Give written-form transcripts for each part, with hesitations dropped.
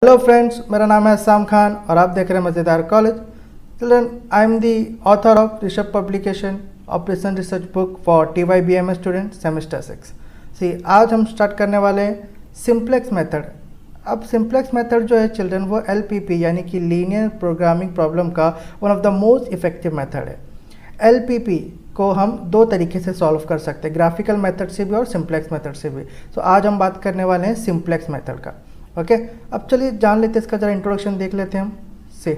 Hello friends, मेरा नाम है असाम खान और आप देख रहे हैं मज़ेदार college. Children, I am the author of Rishabh publication operation research book for TYBM student semester 6। आज हम स्टार्ट करने वाले हैं सिंप्लेक्स मेथड। अब सिंप्लेक्स मेथड जो है चिल्ड्रन, वो LPP यानी कि लीनियर प्रोग्रामिंग प्रॉब्लम का one of the most effective method है। LPP को हम दो तरीके से सॉल्व कर सकते हैं, ग्राफिकल मेथड से भी और सिंप्लेक्स मेथड से भी। आज हम बात करने वाले हैं सिंप्लेक्स मेथड का। ओके, अब चलिए जान लेते हैं, इसका जरा इंट्रोडक्शन देख लेते हैं हम। से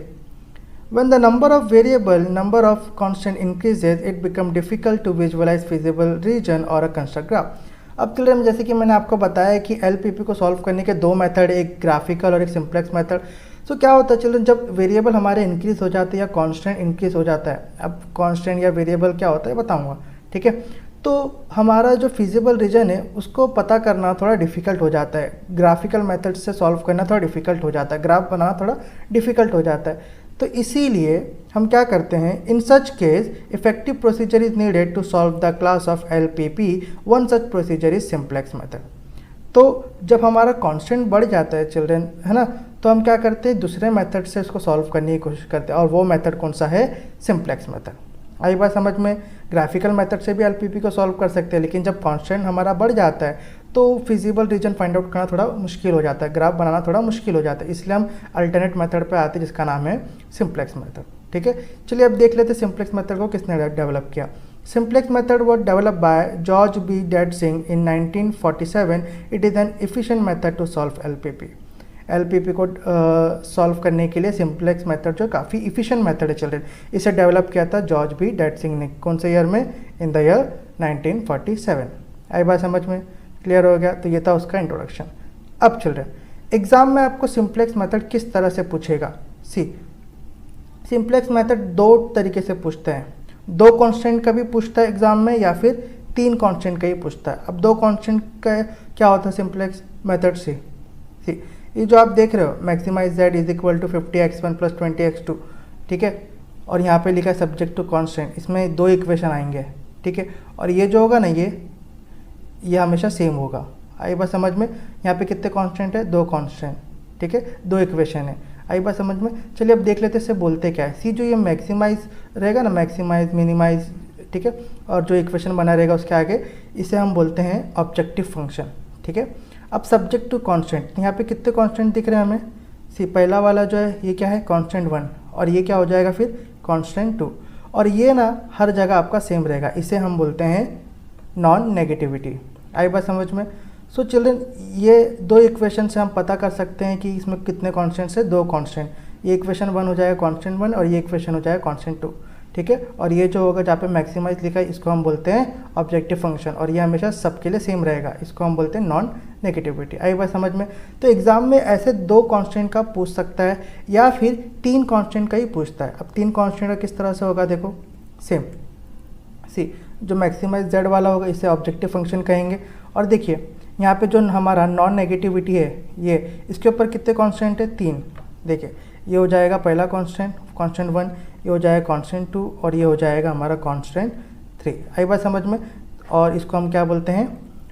when the number of variable number of constant increases it become difficult to visualise feasible region और अ कंस्ट्रक्ट ग्राफ। अब चिल्ड्रन, जैसे कि मैंने आपको बताया कि LPP को सॉल्व करने के दो मेथड, एक ग्राफिकल और एक सिंप्लेक्स मेथड। सो क्या होता है चिल्ड्रन, जब वेरिएबल हमारे इंक्रीज हो जाते हैं या कांस्टेंट इंक्रीज हो जाता है, अब कांस्टेंट या वेरिएबल क्या होता है बताऊंगा, ठीक है। तो हमारा जो फिजिबल रीजन है उसको पता करना थोड़ा डिफ़िकल्ट हो जाता है, ग्राफिकल मेथड से सॉल्व करना थोड़ा डिफ़िकल्ट हो जाता है, ग्राफ बनाना थोड़ा डिफ़िकल्ट हो जाता है। तो इसीलिए हम क्या करते हैं, in such case effective procedure is needed to solve the class of LPP। One such procedure is simplex method. तो जब हमारा कांस्टेंट बढ़ जाता है चिल्ड्रन, है ना, तो हम क्या करते हैं, दूसरे मेथड से उसको सॉल्व करने की कोशिश करते हैं, और वो मेथड कौन सा है, सिंप्लेक्स मेथड। आई बात समझ में। ग्राफिकल मेथड से भी LPP को सॉल्व कर सकते हैं, लेकिन जब कांस्टेंट हमारा बढ़ जाता है तो फिजिबल रीजन फाइंड आउट करना थोड़ा मुश्किल हो जाता है, ग्राफ बनाना थोड़ा मुश्किल हो जाता है, इसलिए हम अल्टरनेट मेथड पे आते हैं जिसका नाम है सिंप्लेक्स मेथड। ठीक है, चलिए अब देख लेते हैं सिंप्लेक्स मेथड को किसने डेवलप किया। Simplex method was develop by George B डेडसिंग in 1947। It is an efficient method to solve LPP को सॉल्व करने के लिए सिंप्लेक्स मेथड जो काफ़ी इफिशिएंट मेथड है चिल्ड्रन। इसे डेवलप किया था जॉर्ज बी डेडसिंग ने। कौन से ईयर में, इन द ईयर 1947। आई बात समझ में, क्लियर हो गया। तो ये था उसका इंट्रोडक्शन। अब चिल्ड्रन, एग्जाम में आपको सिंप्लेक्स मेथड किस तरह से पूछेगा। सिंप्लेक्स मेथड दो तरीके से पूछते हैं, दो कांस्टेंट का भी पूछता है एग्जाम में, या फिर तीन कांस्टेंट का ही पूछता है। अब दो कांस्टेंट का क्या होता है सिंप्लेक्स मेथड से, ये जो आप देख रहे हो, maximise z is equal to 50x1 plus 20x2, ठीक है, और यहाँ पे लिखा है सब्जेक्ट टू कांस्टेंट, इसमें दो इक्वेशन आएंगे, ठीक है, और ये जो होगा ना, ये हमेशा सेम होगा। आई बात समझ में। यहाँ पे कितने कांस्टेंट है, दो कांस्टेंट, ठीक है, दो इक्वेशन है। आई बात समझ में। चलिए अब देख लेते हैं इससे बोलते क्या है। जो ये मैक्सिमाइज रहेगा ना, मैक्सिमाइज मिनिमाइज, ठीक है, और जो इक्वेशन बना रहेगा उसके आगे, इसे हम बोलते हैं ऑब्जेक्टिव फंक्शन, ठीक है। अब सब्जेक्ट टू कांस्टेंट, यहाँ पे कितने कांस्टेंट दिख रहे हैं हमें। पहला वाला जो है ये क्या है, कांस्टेंट 1, और ये क्या हो जाएगा फिर, कांस्टेंट 2, और ये ना हर जगह आपका सेम रहेगा, इसे हम बोलते हैं नॉन नेगेटिविटी। आई बात समझ में। सो चिल्ड्रन, ये दो इक्वेशन से हम पता कर सकते हैं कि इसमें कितने कांस्टेंट्स है, दो कांस्टेंट। ये इक्वेशन 1 हो जाएगा कांस्टेंट 1, और ये इक्वेशन हो जाएगा कांस्टेंट 2, ठीक है। और ये जो होगा जहाँ पे मैक्सिमाइज लिखा है, इसको हम बोलते हैं ऑब्जेक्टिव फंक्शन, और ये हमेशा सबके लिए सेम रहेगा, इसको हम बोलते हैं नॉन नेगेटिविटी। आई बात समझ में। तो एग्जाम में ऐसे दो कांस्टेंट का पूछ सकता है, या फिर तीन कांस्टेंट का ही पूछता है। अब तीन कांस्टेंट का किस तरह से होगा, देखो सेम। जो मैक्सिमाइज z वाला होगा इसे ऑब्जेक्टिव फंक्शन कहेंगे, और देखिए यहाँ पे जो हमारा नॉन नेगेटिविटी है, ये इसके ऊपर कितने कांस्टेंट है, तीन। देखिए ये हो जाएगा पहला कांस्टेंट 1, ये हो जाएगा कांस्टेंट 2, और ये हो जाएगा हमारा कांस्टेंट 3। आई बात समझ में। और इसको हम क्या बोलते हैं,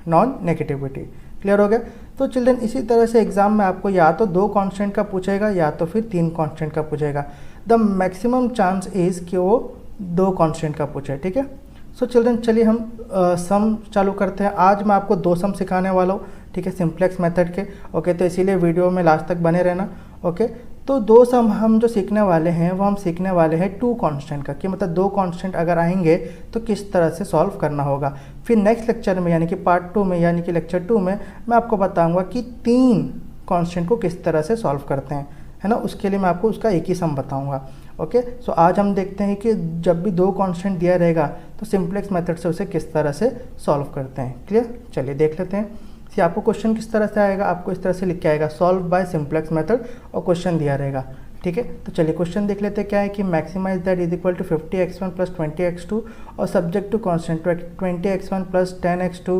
नॉन नेगेटिविटी। क्लियर हो गया। तो चिल्ड्रन, इसी तरह से एग्जाम में आपको या तो दो कांस्टेंट का पूछेगा, या तो फिर तीन कांस्टेंट का पूछेगा। द मैक्सिमम चांस इज़ कि वो दो कांस्टेंट का पूछे, ठीक है। सो चिल्ड्रन, चलिए हम सम चालू करते हैं। आज मैं आपको दो सम सिखाने वाला हूँ, ठीक है, सिंप्लेक्स मेथड के। ओके, तो इसीलिए वीडियो में लास्ट तक बने रहना। ओके, तो दो सम हम जो सीखने वाले हैं वो हम सीखने वाले हैं टू कांस्टेंट का, कि मतलब दो कांस्टेंट अगर आएंगे तो किस तरह से सॉल्व करना होगा। फिर नेक्स्ट लेक्चर में, यानी कि पार्ट 2 में, यानी कि लेक्चर 2 में, मैं आपको बताऊंगा कि तीन कांस्टेंट को किस तरह से सॉल्व करते हैं, है ना। उसके लिए मैं आपको उसका एक ही सम बताऊंगा। ओके, सो आज हम देखते हैं कि जब भी दो कांस्टेंट दिया रहेगा तो सिंप्लेक्स मेथड से उसे किस तरह से सॉल्व करते हैं। क्लियर, चलिए देख लेते हैं। आपको क्वेश्चन किस तरह से आएगा, आपको इस तरह से लिख के आएगा, सॉल्व बाय सिंप्लेक्स मेथड, और क्वेश्चन दिया रहेगा, ठीक है। तो चलिए क्वेश्चन देख लेते हैं क्या है, कि maximise that is equal to 50x1 plus 20x2, और subject to constant 20x1 plus 10x2,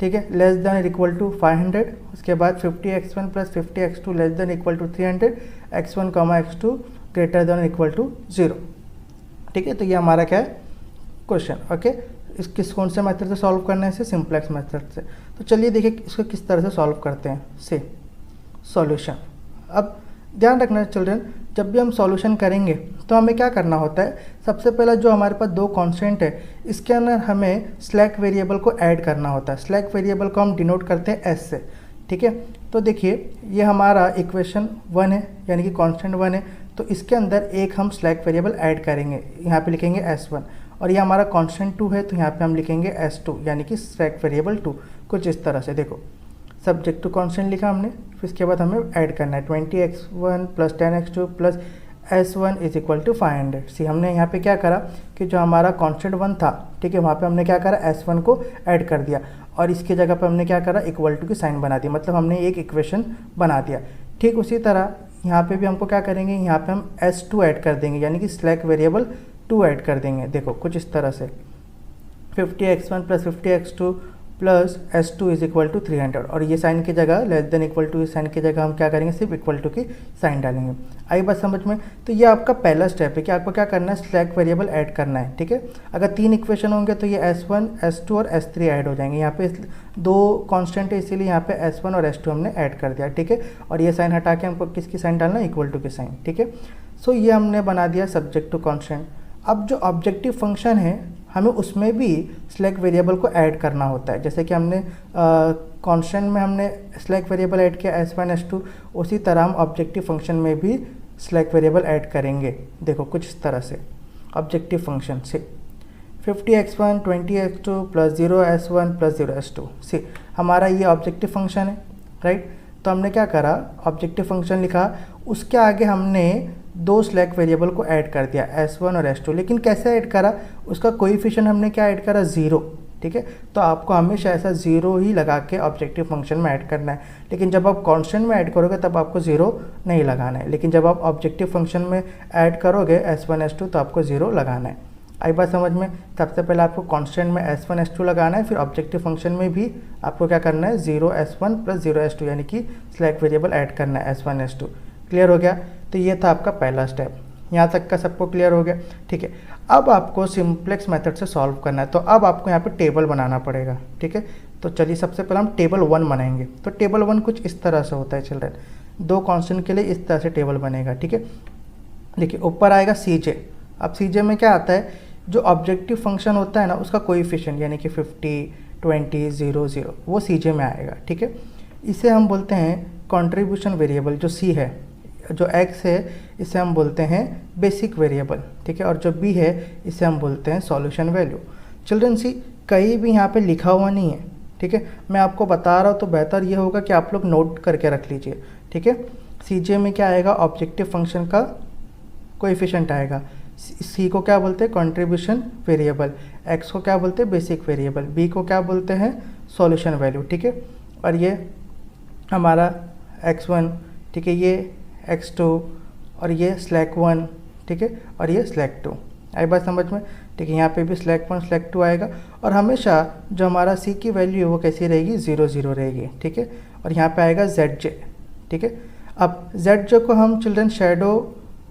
ठीक है, लेस देन इक्वल टू 500। उसके बाद 50x1 plus 50x2 less than equal to 300, x1 x2 greater than equal to 0, ठीक है। तो ये हमारा क्या है क्वेश्चन। ओके, इस किस कौन से मेथड से सॉल्व करने से, सिंप्लेक्स मेथड से। तो चलिए देखिए इसको किस तरह से सॉल्व करते हैं। से सॉल्यूशन, अब ध्यान रखना चिल्ड्रन, जब भी हम सॉल्यूशन करेंगे तो हमें क्या करना होता है, सबसे पहला जो हमारे पास दो कांस्टेंट है इसके अंदर हमें स्लैक वेरिएबल को ऐड करना होता है। स्लैक वेरिएबल को हम डिनोट करते हैं एस से, ठीक है। तो देखिए ये हमारा इक्वेशन 1 है, यानी कि कांस्टेंट 1 है, तो इसके अंदर एक हम स्लैक वेरिएबल ऐड करेंगे, यहाँ पे लिखेंगे S1, और ये हमारा कांस्टेंट 2 है तो यहाँ पे हम लिखेंगे S2 यानी कि स्लैक वेरिएबल 2। कुछ इस तरह से देखो, सब्जेक्ट टू कांस्टेंट लिखा हमने, फिर इसके बाद हमें ऐड करना है 20x1 plus 10x2 plus S1 is equal to 500। See हमने यहाँ पे क्या करा कि जो हमारा कांस्टेंट 1 था, ठीक है, वहाँ पे हमने क्या करा, S1 को ऐड कर दिया और इसकी जगह पे हमने क्या करा, इक्वल टू की साइन बना दिया, मतलब हमने एक इक्वेशन बना दिया। ठीक उसी तरह यहाँ पे भी हमको क्या करेंगे, यहाँ पे हम S2 ऐड कर देंगे, यानी कि स्लैक वेरिएबल 2 ऐड कर देंगे। देखो कुछ इस तरह से 50x1 plus 50x2 plus S2 is equal to 300, और ये साइन की जगह less than equal to sign की जगह हम क्या करेंगे, सिर्फ इक्वल टू की साइन डालेंगे। आई बात समझ में? तो ये आपका पहला स्टेप है कि आपको क्या करना है, स्लैक वेरिएबल ऐड करना है, ठीक है। अगर 3 इक्वेशन होंगे तो ये S1, S2 और S3 ऐड हो जाएंगे। यहाँ पे 2 कांस्टेंट है इसीलिए यहाँ पे S1 और S2 हमने ऐड कर दिया, ठीक है। और ये साइन हटा के हमको किसकी साइन डालना है, इक्वल टू की साइन, ठीक है। सो ये हमने बना दिया सब्जेक्ट टू कांस्टेंट। अब जो ऑब्जेक्टिव फंक्शन है हमें उसमें भी स्लैक वेरिएबल को ऐड करना होता है। जैसे कि हमने कांस्टेंट में हमने स्लैक वेरिएबल ऐड किया S1 S2, उसी तरह हम ऑब्जेक्टिव फंक्शन में भी स्लैक वेरिएबल ऐड करेंगे। देखो कुछ इस तरह से ऑब्जेक्टिव फंक्शन से 50x1 20x2 plus 0s1 plus 0s2। सी हमारा ये ऑब्जेक्टिव फंक्शन है, राइट। तो हमने क्या करा, ऑब्जेक्टिव फंक्शन लिखा, उसके आगे हमने 2 स्लैक वेरिएबल को ऐड कर दिया S1 और S2। लेकिन कैसे ऐड करा, उसका कोएफिशिएंट हमने क्या ऐड करा, 0, ठीक है। तो आपको हमेशा ऐसा 0 ही लगा के ऑब्जेक्टिव फंक्शन में ऐड करना है। लेकिन जब आप कांस्टेंट में ऐड करोगे तब आपको 0 नहीं लगाना है, लेकिन जब आप ऑब्जेक्टिव फंक्शन में ऐड करोगे S1 S2 तो आपको 0 लगाना है। आई बात समझ में? सबसे पहले आपको कांस्टेंट में S1 S2 लगाना है, फिर ऑब्जेक्टिव फंक्शन में भी आपको क्या करना है, 0s1 प्लस 0s2 यानी कि स्लैक वेरिएबल ऐड करना है S1 S2। क्लियर हो गया? तो ये था आपका पहला स्टेप। यहाँ तक का सबको क्लियर हो गया, ठीक है। अब आपको सिंप्लेक्स मेथड से सॉल्व करना है, तो अब आपको यहाँ पे टेबल बनाना पड़ेगा, ठीक है। तो चलिए सबसे पहले हम टेबल 1 बनाएंगे। तो टेबल 1 कुछ इस तरह से होता है चिल्ड्रन, 2 कांस्टेंट के लिए इस तरह से टेबल बनेगा, ठीक है। देखिए ऊपर आएगा CJ। अब CJ में क्या आता है, जो ऑब्जेक्टिव फंक्शन होता है ना उसका कोएफिशिएंट यानी कि 50 20 0 0 वो CJ में आएगा, ठीक है। इसे हम बोलते हैं कंट्रीब्यूशन वेरिएबल। जो C है, जो X है, इसे हम बोलते हैं बेसिक वेरिएबल, ठीक है। और जो B है इसे हम बोलते हैं सॉल्यूशन वैल्यू। चिल्ड्रन सी कहीं भी यहाँ पे लिखा हुआ नहीं है, ठीक है। मैं आपको बता रहा हूँ तो बेहतर ये होगा कि आप लोग नोट करके रख लीजिए, ठीक है। CJ में क्या आएगा, ऑब्जेक्टिव फंक्शन का कोएफिशिएंट आएगा। C को क्या बोलते हैं, कंट्रीब्यूशन वेरिएबल। X को क्या बोलते हैं, बेसिक वेरिएबल। B को क्या बोलते हैं, सॉल्यूशन वैल्यू, ठीक है। और ये हमारा X1, ठीक है, ये X2 और ये स्लैक 1, ठीक है, और ये स्लैक 2। आई बात समझ में? ठीक है, यहाँ पे भी स्लैक 1 स्लैक 2 आएगा, और हमेशा जो हमारा C की वैल्यू है वो कैसी रहेगी, 0 0 रहेगी, ठीक है। और यहाँ पे आएगा ZJ, ठीक है। अब ZJ को हम चिल्ड्रन शैडो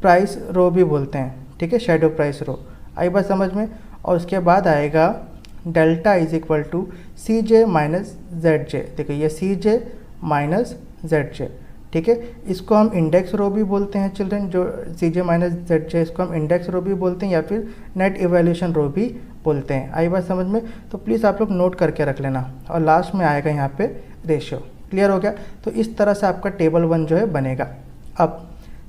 प्राइस रो भी बोलते हैं, ठीक है, शैडो प्राइस रो। आई बात समझ में? और उसके बाद आएगा delta is equal to CJ minus ZJ। देखिए ये CJ माइनस ZJ, ठीक है। इसको हम इंडेक्स रो भी बोलते हैं चिल्ड्रन, जो CJ माइनस ZJ, इसको हम इंडेक्स रो भी बोलते हैं या फिर नेट इवैल्यूएशन रो भी बोलते हैं। आई बात समझ में? तो प्लीज़ आप लोग नोट करके रख लेना। और लास्ट में आएगा यहाँ पे रेशियो। क्लियर हो गया? तो इस तरह से आपका टेबल 1 जो है बनेगा। अब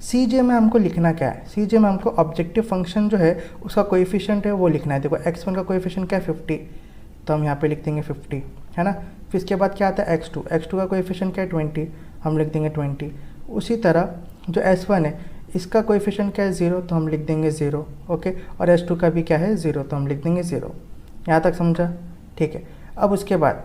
CJ में हमको लिखना क्या है, CJ में हमको ऑब्जेक्टिव फंक्शन जो है उसका कोएफिशिएंट है वो लिखना है। देखो X1 का कोएफिशिएंट क्या है, 50, तो हम यहाँ पे लिख देंगे 50, है ना। फिर इसके बाद क्या आता है X2, X2 का कोएफिशिएंट क्या है, 20, हम लिख देंगे 20। उसी तरह जो S1 है इसका कोएफिशिएंट क्या है, 0, तो हम लिख देंगे 0, ओके। और S2 का भी क्या है, 0, तो हम लिख देंगे 0। यहाँ तक समझा? ठीक है। अब उसके बाद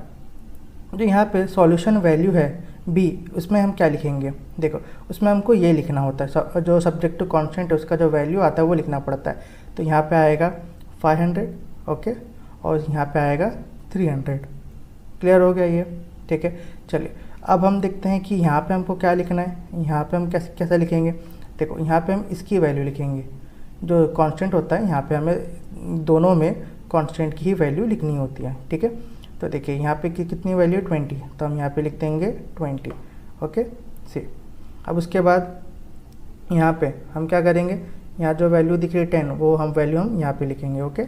जो यहाँ पे सॉल्यूशन वैल्यू है B, उसमें हम क्या लिखेंगे, देखो उसमें हमको ये लिखना होता है, जो सब्जेक्ट टू कांस्टेंट है उसका जो वैल्यू आता है वो लिखना पड़ता है। तो यहाँ पे आएगा 500, ओके, और यहाँ पे आएगा 300। क्लियर हो गया ये? ठीक है। चलिए अब हम देखते हैं कि यहाँ पे हमको क्या लिखना है। यहाँ पे हम कैसे लिखेंगे, देखो यहाँ पे हम इसकी वैल्यू लिखेंगे, जो कांस्टेंट होता है यहाँ पे हमें दोनों में कांस्टेंट की ही वैल्यू लिखनी होती है, ठीक है। तो देखिए यहाँ पे कितनी वैल्यू है, 20, तो हम यहाँ पे लिख देंगे 20, ओके। सी अब उसके बाद यहाँ पे हम क्या करेंगे, यहाँ जो वैल्यू दिख रही है 10 वो वैल्यू हम यहाँ पे लिखेंगे, ओके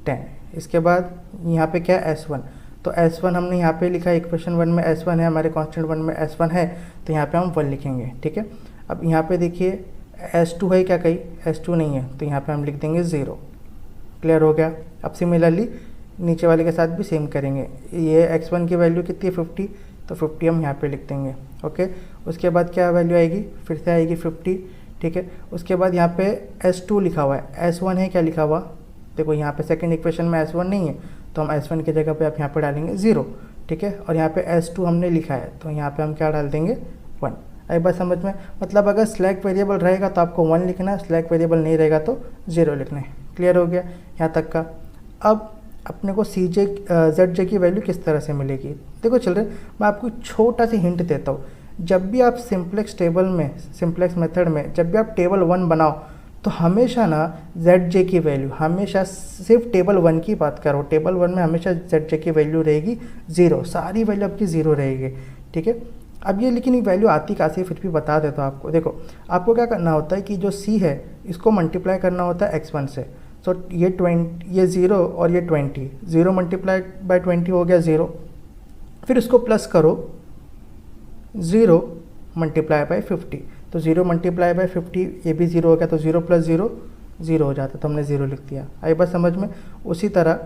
10। इसके बाद यहाँ पे क्या है S1, तो S1 हमने यहाँ पे लिखा है, इक्वेशन 1 में S1 है, हमारे कांस्टेंट 1 में S1 है, तो यहाँ पे हम 1 लिखेंगे, ठीक है। अब यहाँ पे देखिए S2 है क्या, कहीं S2 नहीं है, तो यहाँ पे हम लिख देंगे 0। क्लियर हो गया। अब सिमिलरली नीचे वाले के साथ भी सेम करेंगे, ये x1 की वैल्यू कितनी है 50, तो 50 हम यहाँ पे लिख देंगे, ओके। उसके बाद क्या वैल्यू आएगी, फिर से आएगी 50, ठीक है। उसके बाद यहाँ पे S2 लिखा हुआ है, S1 है क्या लिखा हुआ, देखो यहाँ पे सेकंड इक्वेशन में S1 नहीं है, तो हम S1 की जगह पे आप यहाँ पे डालेंगे 0, ठीक है। और यहाँ पे S2 हमने लिखा है, तो यहाँ पे हम क्या डाल देंगे 1। आई बात समझ में, मतलब अगर स्लैक वेरिएबल रहेगा तो आपको 1 लिखना है, स्लैक वेरिएबल नहीं रहेगा तो 0 लिखना है। क्लियर हो गया यहाँ तक का। अब अपने को ZJ की वैल्यू किस तरह से मिलेगी, देखो चिल्ड्रन मैं आपको छोटा सा हिंट देता हूँ। जब भी आप सिंप्लेक्स टेबल में, सिंप्लेक्स मेथड में जब भी आप टेबल 1 बनाओ तो हमेशा ना ZJ की वैल्यू, हमेशा सिर्फ टेबल 1 की बात करो, टेबल 1 में हमेशा ZJ की वैल्यू रहेगी 0, सारी वैल्यू आपकी 0 रहेगी, ठीक है। अब ये लेकिन वैल्यू आती कहाँ से, फिर भी बता देता हूँ आपको। देखो आपको क्या करना होता है कि जो C है इसको मल्टीप्लाई करना होता है x1 से, तो ये 0 और ये 20, 0 मल्टीप्लाई बाय 20 हो गया 0, फिर इसको प्लस करो 0 मल्टीप्लाई बाय 50, तो 0 मल्टीप्लाई बाय 50 ये भी 0 हो गया, तो 0 प्लस 0 0 हो जाता, तो हमने 0 लिख दिया। आई बात समझ में। उसी तरह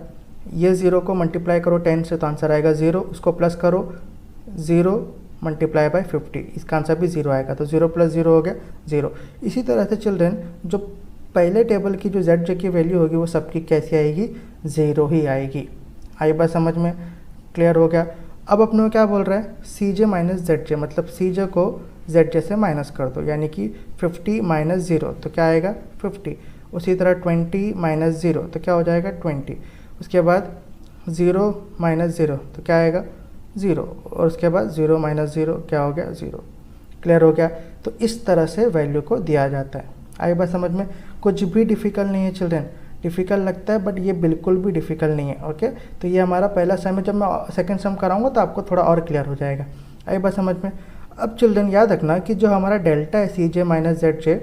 ये 0 को मल्टीप्लाई करो 10 से, तो आंसर आएगा 0, उसको प्लस करो 0 मल्टीप्लाई बाय 50, इसका आंसर भी 0 आएगा, तो 0 प्लस 0 हो गया 0। इसी तरह से चिल्ड्रन जो पहले टेबल की जो ZJ की वैल्यू होगी वो सबकी कैसी आएगी, 0 ही आएगी। आई बात समझ में, क्लियर हो गया। अब अपने को क्या बोल रहा है, CJ माइनस ZJ, मतलब CJ को ZJ से माइनस कर दो, यानी कि 50 माइनस 0 तो क्या आएगा 50। उसी तरह 20 माइनस 0 तो क्या हो जाएगा 20। उसके बाद 0 माइनस 0 तो क्या आएगा 0, और उसके बाद 0 माइनस 0 क्या हो गया 0। क्लियर हो गया। तो इस तरह से वैल्यू को दिया जाता है। आई बात समझ में, कुछ भी डिफ़िकल्ट नहीं है चिल्ड्रन, डिफ़िकल्ट लगता है बट ये बिल्कुल भी डिफ़िकल्ट नहीं है, ओके। तो ये हमारा पहला सम है, जब मैं सेकंड सम कराऊंगा तो आपको थोड़ा और क्लियर हो जाएगा। आई बात समझ में। अब चिल्ड्रन याद रखना कि जो हमारा डेल्टा है CJ माइनस ZJ,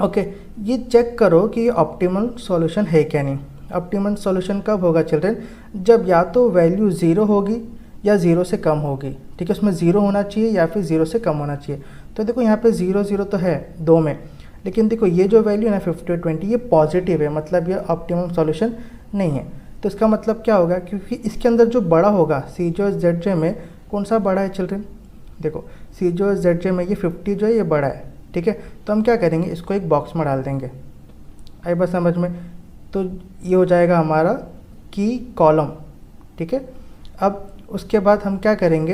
ओके, ये चेक करो कि ये ऑप्टिमल सॉल्यूशन है क्या नहीं। ऑप्टिमल सॉल्यूशन कब होगा चिल्ड्रन, जब या तो वैल्यू 0 होगी या 0 से कम होगी, ठीक है। उसमें 0 होना चाहिए या फिर 0 से कम होना चाहिए। तो देखो यहाँ पे 0 0 तो है 2 में, लेकिन देखो ये जो वैल्यू है ना 50 और 20 ये पॉजिटिव है, मतलब ये ऑप्टिमम सॉल्यूशन नहीं है। तो इसका मतलब क्या होगा, क्योंकि इसके अंदर जो बड़ा होगा CJ और ZJ में, कौन सा बड़ा है चिल्ड्रन, देखो CJ और ZJ में ये 50 जो है ये बड़ा है, ठीक है। तो हम क्या करेंगे, इसको एक बॉक्स में डाल देंगे। आई बात समझ में। तो ये हो जाएगा हमारा की कॉलम, ठीक है। अब उसके बाद हम क्या करेंगे,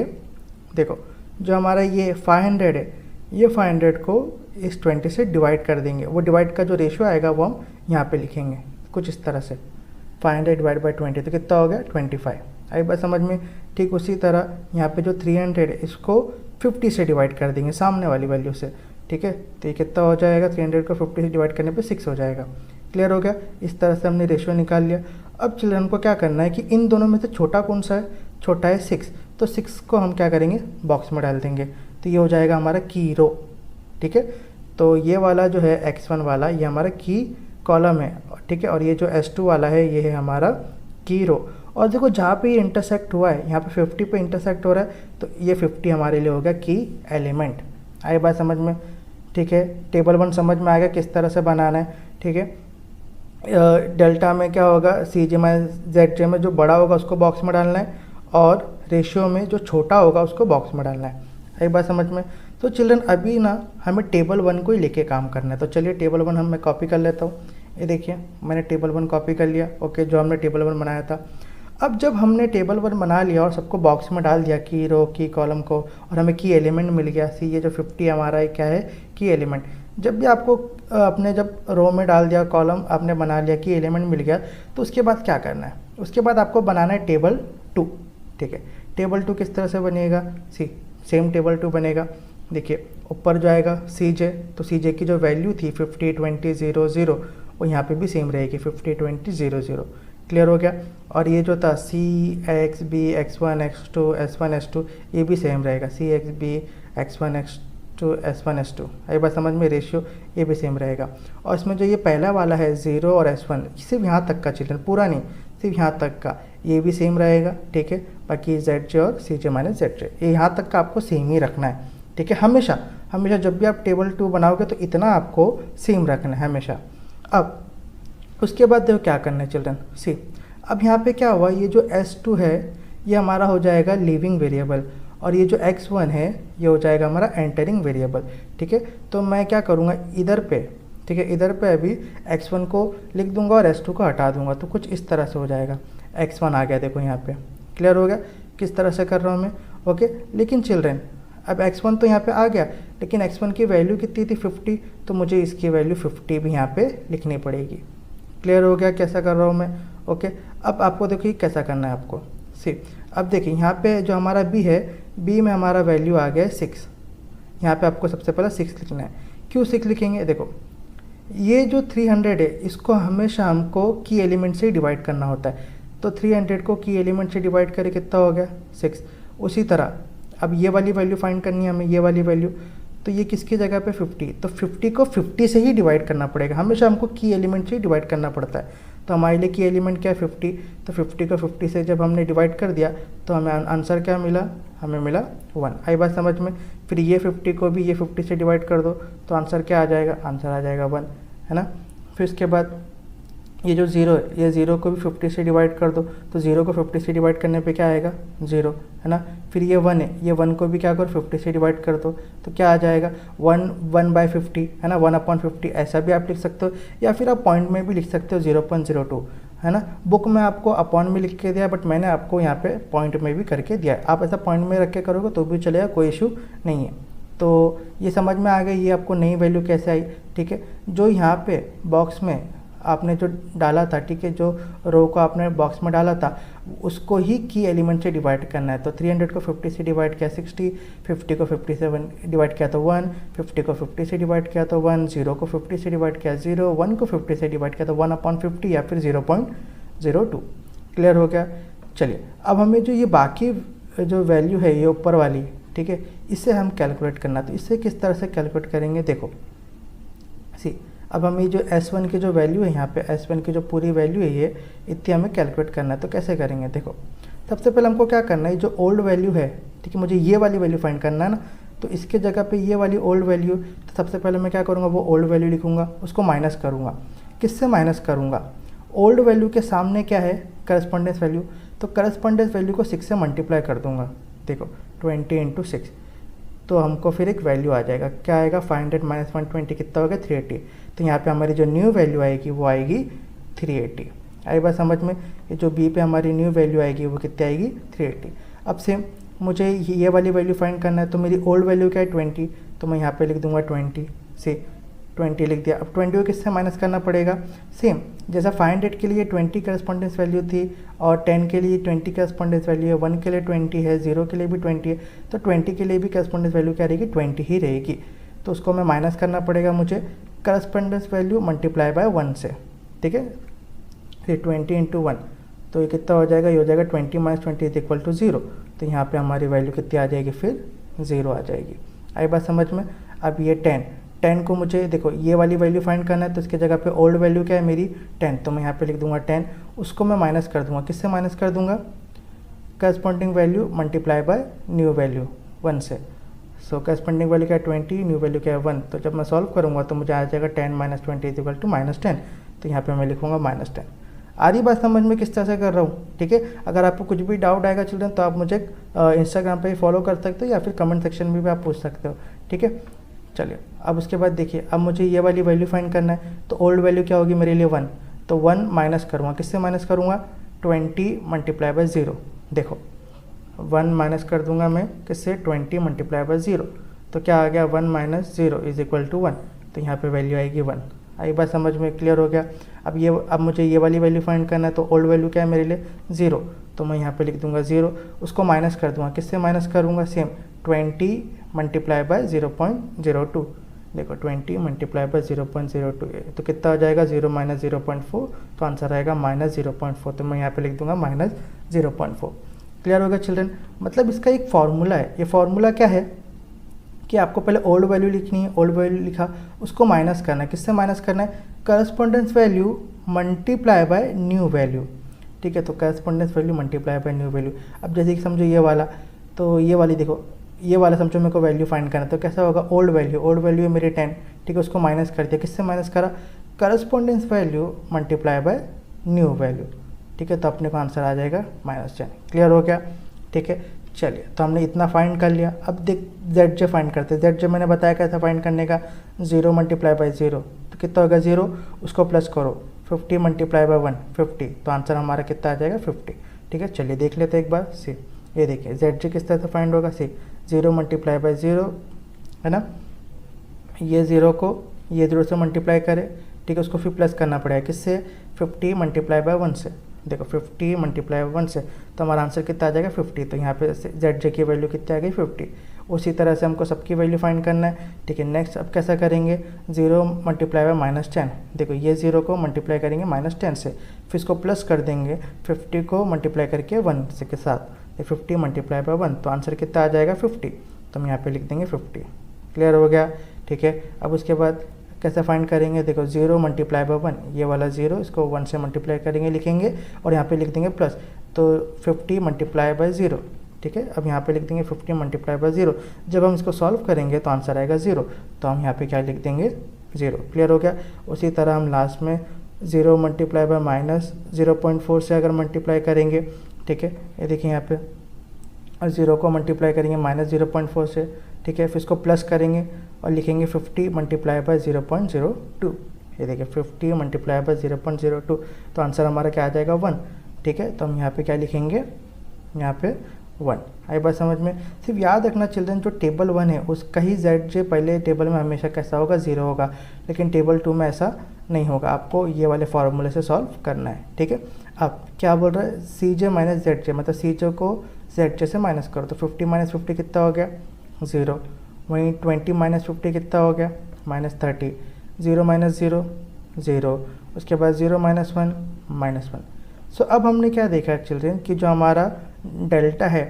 देखो जो हमारा ये 500 है, ये 500 को इस 20 से डिवाइड कर देंगे। वो डिवाइड का जो रेशियो आएगा वो हम यहाँ पे लिखेंगे कुछ इस तरह से, 500 डिवाइड बाई 20 तो कितना हो गया 25। आई बात समझ में। ठीक उसी तरह यहाँ पे जो 300 है इसको 50 से डिवाइड कर देंगे सामने वाली वैल्यू से, ठीक है। तो ये कितना हो जाएगा, 300 को 50 से डिवाइड करने पे 6 हो जाएगा। क्लियर हो गया। इस तरह से हमने रेशियो निकाल लिया। अब चिल्ड्रन को क्या करना है कि इन दोनों में से छोटा कौन सा है, छोटा है 6, तो 6 को हम क्या करेंगे बॉक्स में डाल देंगे। तो ये हो जाएगा हमारा की रो, ठीक है। तो ये वाला जो है x1 वाला ये हमारा की कॉलम है, ठीक है। और ये जो s2 वाला है ये है हमारा की रो। और देखो जहाँ पे ये इंटरसेक्ट हुआ है, यहाँ पे 50 पे इंटरसेक्ट हो रहा है, तो ये 50 हमारे लिए होगा की एलिमेंट। आई बात समझ में, ठीक है। टेबल 1 समझ में आ गया किस तरह से बनाना है, ठीक है। डेल्टा में क्या होगा, CJ माइनस ZJ में जो बड़ा होगा उसको बॉक्स में डालना है, और रेशियो में जो छोटा होगा उसको बॉक्स में डालना है। एक बात समझ में। तो चिल्ड्रन अभी ना हमें टेबल 1 को ही लेके काम करना है। तो चलिए टेबल 1 मैं कॉपी कर लेता हूँ। ये देखिए मैंने टेबल 1 कॉपी कर लिया, ओके, जो हमने टेबल 1 बनाया था। अब जब हमने टेबल 1 बना लिया और सबको बॉक्स में डाल दिया, की रो की कॉलम को, और हमें की एलिमेंट मिल गया, सी ये जो 50 हमारा क्या है की एलिमेंट। जब भी आपको अपने जब रो में डाल दिया, कॉलम आपने बना लिया, की एलिमेंट मिल गया, तो उसके बाद क्या करना है, उसके बाद आपको बनाना है टेबल 2, ठीक है। टेबल 2 किस तरह से बनेगा, सेम टेबल 2 बनेगा। देखिए ऊपर जो आएगा CJ, तो CJ की जो वैल्यू थी 50 20 0 0 वो यहाँ पे भी सेम रहेगी 50 20 0 0। क्लियर हो गया। और ये जो था CXB X1 X2 S1 S2 ये भी सेम रहेगा, CXB X1 X to S1 S2। आई बात समझ में, रेशियो ये भी सेम रहेगा। और इसमें जो ये पहला वाला है 0 और S1 सिर्फ यहाँ तक का चिल्ड्रन, पूरा नहीं, सिर्फ यहाँ तक का, ये भी सेम रहेगा, ठीक है। बाकी ZJ और CJ माइनस ZJ ये यहाँ तक का आपको सेम ही रखना है, ठीक है। हमेशा हमेशा जब भी आप टेबल 2 बनाओगे तो इतना आपको सेम रखना है हमेशा। अब उसके बाद देखो क्या करना है चिल्ड्रन, सी अब यहाँ पे क्या हुआ, ये जो S2 है ये हमारा हो जाएगा लीविंग वेरिएबल, और ये जो x1 है ये हो जाएगा हमारा एंटरिंग वेरिएबल, ठीक है। तो मैं क्या करूँगा इधर पे, ठीक है, इधर पे अभी x1 को लिख दूंगा और S2 को हटा दूंगा, तो कुछ इस तरह से हो जाएगा। x1 आ गया, देखो यहाँ पे क्लियर हो गया किस तरह से कर रहा हूँ मैं, ओके। लेकिन चिल्ड्रन अब x1 तो यहाँ पे आ गया, लेकिन x1 की वैल्यू कितनी थी 50, तो मुझे इसकी वैल्यू 50 भी यहाँ पे लिखनी पड़ेगी। क्लियर हो गया कैसा कर रहा हूँ मैं, ओके। अब आपको देखिए कैसा करना है आपको, सी अब देखिए यहाँ पे जो हमारा b है, b में हमारा वैल्यू आ गया 6, यहाँ पे आपको सबसे पहले 6 लिखना है। क्यों 6 लिखेंगे, देखो ये जो 300 है इसको हमेशा हमको की एलिमेंट से डिवाइड करना होता है, तो 300 को की एलिमेंट से डिवाइड करें कितना हो गया 6। उसी तरह अब ये वाली वैल्यू फाइंड करनी है हमें, ये वाली वैल्यू, तो ये किसकी जगह पे 50, तो 50 को 50 से ही डिवाइड करना पड़ेगा, हमेशा हमको की एलिमेंट से ही डिवाइड करना पड़ता है। तो हमारे लिए की एलिमेंट क्या है 50, तो 50 को 50 से जब हमने डिवाइड कर दिया तो हमें आंसर क्या मिला, हमें मिला 1। आई बात समझ में। फिर ये 50 को भी ये 50 से डिवाइड कर दो तो आंसर क्या आ जाएगा, आंसर आ जाएगा 1, है ना। फिर इसके बाद ये जो 0 है, ये 0 को भी 50 से डिवाइड कर दो, तो 0 को 50 से डिवाइड करने पे क्या आएगा 0, है ना। फिर ये 1 है, ये 1 को भी क्या करो 50 से डिवाइड कर दो, तो क्या आ जाएगा 1/50, है ना, 1/50। ऐसा भी आप लिख सकते हो, या फिर आप पॉइंट में भी लिख सकते हो 0.02, है ना। बुक में आपको अपॉन में लिख के दिया, बट मैंने आपको यहाँ पे पॉइंट में भी करके दिया है। आप ऐसा पॉइंट में रख के करोगे तो भी चलेगा, कोई इशू नहीं है। तो ये समझ में आ गई, ये आपको नई वैल्यू कैसे आई, ठीक है। जो यहाँ पे बॉक्स में आपने जो डाला था, ठीक है, जो रो को आपने बॉक्स में डाला था उसको ही की एलिमेंट से डिवाइड करना है। तो 300 को 50 से डिवाइड किया 60, 50 को 50 से डिवाइड किया तो 1, 50 को 50 से डिवाइड किया तो 1, 0 को 50 से डिवाइड किया 0, 1 को 50 से डिवाइड किया तो 1/50 या फिर 0.02। क्लियर हो गया। चलिए अब हमें जो ये बाकी जो वैल्यू है ये ऊपर वाली, ठीक है, इसे हम कैलकुलेट करना, तो इससे किस तरह से कैलकुलेट करेंगे, देखो सी अब हमें जो S1 की जो वैल्यू है, यहाँ पे S1 की जो पूरी वैल्यू है ये इतनी हमें कैलकुलेट करना है। तो कैसे करेंगे, देखो सबसे पहले हमको क्या करना है, जो ओल्ड वैल्यू है, ठीक है, मुझे ये वाली वैल्यू फाइंड करना है ना, तो इसके जगह पे ये वाली ओल्ड वैल्यू, तो सबसे पहले मैं क्या करूँगा, वो ओल्ड वैल्यू लिखूँगा, उसको माइनस करूँगा। किससे माइनस करूँगा, ओल्ड वैल्यू के सामने क्या है करस्पॉन्डेंस वैल्यू, तो करस्पॉन्डेंस वैल्यू को 6 से मल्टीप्लाई कर दूँगा। देखो 20 × 6, तो हमको फिर एक वैल्यू आ जाएगा, क्या आएगा 500 - 120 कितना होगा 380। तो यहाँ पे हमारी जो न्यू वैल्यू आएगी वो आएगी 380। आई बात समझ में। ये जो बी पे हमारी न्यू वैल्यू आएगी वो कितनी आएगी 380। अब सेम मुझे ये वाली वैल्यू फाइंड करना है, तो मेरी ओल्ड वैल्यू क्या है 20, तो मैं यहाँ पे लिख दूंगा 20 से 20 लिख दिया। अब 20 को किससे माइनस करना पड़ेगा, सेम जैसा 500 के लिए 20 करस्पॉन्डेंस वैल्यू थी और 10 के लिए 20 करस्पॉन्डेंस वैल्यू है, 1 के लिए 20 है, 0 के लिए भी 20 है, तो 20 के लिए भी करस्पॉन्डेंस वैल्यू क्या रहेगी 20 ही रहेगी। तो उसको मैं माइनस करना पड़ेगा मुझे करस्पॉन्डेंस वैल्यू मल्टीप्लाई बाय 1 से, ठीक है। फिर 20 × 1, तो ये कितना हो जाएगा, ये हो जाएगा 20 - 20 = 0। तो यहाँ पे हमारी वैल्यू कितनी आ जाएगी, फिर 0 आ जाएगी। आई बात समझ में। अब ये 10 को मुझे देखो ये वाली वैल्यू फाइंड करना है, तो इसके जगह पे ओल्ड वैल्यू क्या है मेरी 10, तो मैं यहाँ पे लिख दूंगा 10, उसको मैं माइनस कर दूंगा। किससे माइनस कर दूंगा, corresponding value multiply by new value 1 से। सो करस्पॉन्डिंग वैल्यू क्या है 20, न्यू वैल्यू क्या है 1, तो जब मैं सॉल्व करूँगा तो मुझे आ जाएगा 10 - 20 = -10, तो यहाँ पे मैं लिखूँगा -10। आधी बात समझ में किस तरह से कर रहा हूँ, ठीक है। अगर आपको कुछ भी डाउट आएगा चिल्ड्रन तो आप मुझे इंस्टाग्राम पे ही फॉलो कर सकते हो या फिर कमेंट सेक्शन में भी आप पूछ सकते हो, ठीक है। चलिए अब उसके बाद देखिए, अब मुझे ये वाली वैल्यू फाइंड करना है, तो ओल्ड वैल्यू क्या होगी मेरे लिए 1, तो 1 माइनस करूँगा। किससे माइनस करूँगा 20 × 0। देखो 1 माइनस कर दूंगा मैं किससे 20 × 0, तो क्या आ गया 1 - 0 = 1, तो यहाँ पे वैल्यू आएगी 1। आई बात समझ में, क्लियर हो गया। अब मुझे ये वाली वैल्यू फाइंड करना है, तो ओल्ड वैल्यू क्या है मेरे लिए 0, तो मैं यहाँ पे लिख दूंगा 0, उसको माइनस कर दूंगा। किससे माइनस करूँगा, सेम 20 × 0.02। देखो 20 × 0.02, तो कितना हो जाएगा 0 - 0.4, तो आंसर आएगा -0.4, तो मैं यहाँ पे लिख दूंगा -0.4। क्लियर होगा चिल्ड्रन। मतलब इसका एक फार्मूला है, ये फार्मूला क्या है, कि आपको पहले ओल्ड वैल्यू लिखनी है, ओल्ड वैल्यू लिखा, उसको माइनस करना है। किससे माइनस करना है? Correspondence value multiply by new value, ठीक है। तो correspondence value multiply by new value. अब जैसे कि समझो ये वाला, तो ये वाली देखो, ये वाला समझो मेरे को वैल्यू फाइंड करना है, तो कैसा होगा? ओल्ड वैल्यू है मेरी 10, ठीक है, उसको माइनस कर दिया। किससे माइनस करा? Correspondence value multiply by new value, ठीक है। तो अपने को आंसर आ जाएगा -10। क्लियर हो गया? ठीक है, चलिए, तो हमने इतना फाइंड कर लिया। अब देख ZJ फाइंड करते हैं। ZJ मैंने बताया कैसा फाइंड करने का, 0 मल्टीप्लाई बाई 0, तो कितना होगा 0, उसको प्लस करो, 50 मल्टीप्लाई बाई 1, 50, तो आंसर हमारा कितना आ जाएगा 50, ठीक है। चलिए देख लेते हैं एक बार। सी, ये देखिए ZJ किस तरह से फाइंड होगा। सी, 0 मल्टीप्लाई बाई 0 है ना, ये 0 को ये 0 से मल्टीप्लाई करे, ठीक है, उसको फिर प्लस करना पड़ेगा। किससे? 50 मल्टीप्लाई बाई 1 से। देखो 50 मल्टीप्लाई 1 से, तो हमारा आंसर कितना आ जाएगा 50। तो यहाँ पे ZJ की वैल्यू कितनी आ गई 50। उसी तरह से हमको सबकी वैल्यू फाइंड करना है, ठीक है। नेक्स्ट अब कैसा करेंगे? 0 मल्टीप्लाई बाई -10, देखो ये 0 को मल्टीप्लाई करेंगे -10 से, फिर इसको प्लस कर देंगे 50 को मल्टीप्लाई करके 1 से के साथ, 50 मल्टीप्लाई बाई 1, तो आंसर कितना आ जाएगा 50। तो हम यहाँ पे लिख देंगे 50। क्लियर हो गया? ठीक है। अब उसके बाद कैसे फाइंड करेंगे? देखो 0 मल्टीप्लाई बाई 1, ये वाला 0, इसको 1 से मल्टीप्लाई करेंगे, लिखेंगे, और यहाँ पे लिख देंगे प्लस, तो 50 मल्टीप्लाई बाई 0, ठीक है। अब यहाँ पे लिख देंगे 50 मल्टीप्लाई बाई 0। जब हम इसको सॉल्व करेंगे तो आंसर आएगा 0, तो हम यहाँ पे क्या लिख देंगे 0। क्लियर हो गया? उसी तरह हम लास्ट में 0 मल्टीप्लाई बाई -0.4 से अगर मल्टीप्लाई करेंगे, ठीक है, ये देखिए यहाँ पे, और 0 को मल्टीप्लाई करेंगे -0.4 से, ठीक है, फिर इसको प्लस करेंगे और लिखेंगे 50 मल्टीप्लाई बाई 0.02, ये देखिए 50 मल्टीप्लाई बाई 0.02, तो आंसर हमारा क्या आ जाएगा 1, ठीक है। तो हम यहाँ पे क्या लिखेंगे? यहाँ पे 1। आई बात समझ में? सिर्फ याद रखना चिल्ड्रन, जो टेबल 1 है उसका ही ZJ पहले टेबल में हमेशा कैसा होगा? 0 होगा, लेकिन टेबल 2 में ऐसा नहीं होगा। आपको ये वाले फार्मूले से सॉल्व करना है, ठीक है। अब क्या बोल रहा है? CJ माइनस ZJ, मतलब CJ को ZJ से माइनस करो, तो 50 माइनस 50 कितना हो गया? 0। वहीं 20 माइनस 50 कितना हो गया? -30। 0 माइनस 0 0, उसके बाद 0 माइनस 1 -1। सो अब हमने क्या देखा चिल्ड्रन कि जो हमारा डेल्टा है